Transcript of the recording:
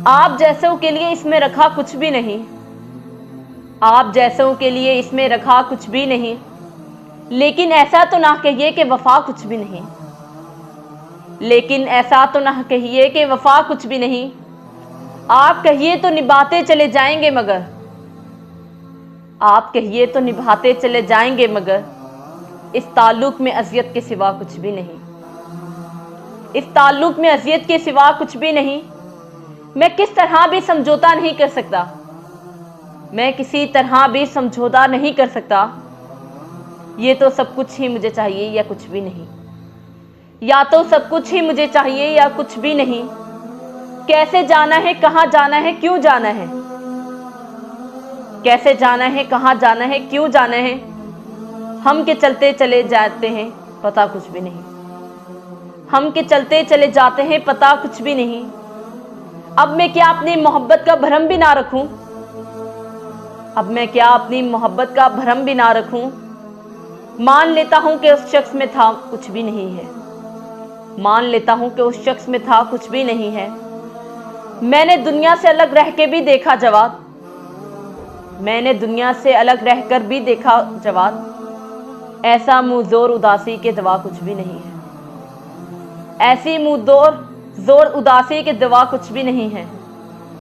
आप जैसों के लिए इसमें रखा कुछ भी नहीं, आप जैसों के लिए इसमें रखा कुछ भी नहीं, लेकिन ऐसा तो ना कहिए कि वफा कुछ भी नहीं, लेकिन ऐसा तो ना कहिए कि वफा कुछ भी नहीं। आप कहिए तो निभाते चले जाएंगे मगर, आप कहिए तो निभाते चले जाएंगे मगर इस ताल्लुक में अज़ियत के सिवा कुछ भी नहीं, इस ताल्लुक में अज़ियत के सिवा कुछ भी नहीं। मैं किस तरह भी समझौता नहीं कर सकता, मैं किसी तरह भी समझौता नहीं कर सकता। ये तो सब कुछ ही मुझे चाहिए या कुछ भी नहीं, या तो सब कुछ ही मुझे चाहिए या कुछ भी नहीं। कैसे जाना है, कहाँ जाना है, क्यों जाना है, कैसे जाना है, कहाँ जाना है, क्यों जाना है। हम के चलते चले जाते हैं पता कुछ भी नहीं, हम के चलते चले जाते हैं पता कुछ भी नहीं। अब मैं क्या अपनी मोहब्बत का भरम भी ना रखूं, अब मैं क्या अपनी मोहब्बत का भरम भी ना रखूं। मान लेता हूं कि उस शख्स में था कुछ भी नहीं है, मान लेता हूं कि उस शख्स में था कुछ भी नहीं है। मैंने दुनिया से अलग रह के भी देखा जवाब, मैंने दुनिया से अलग रहकर भी देखा जवाब। ऐसा मुंह जोर उदासी के दवा कुछ भी नहीं है, ऐसी मुंह जोर उदासी के दवा कुछ भी नहीं है।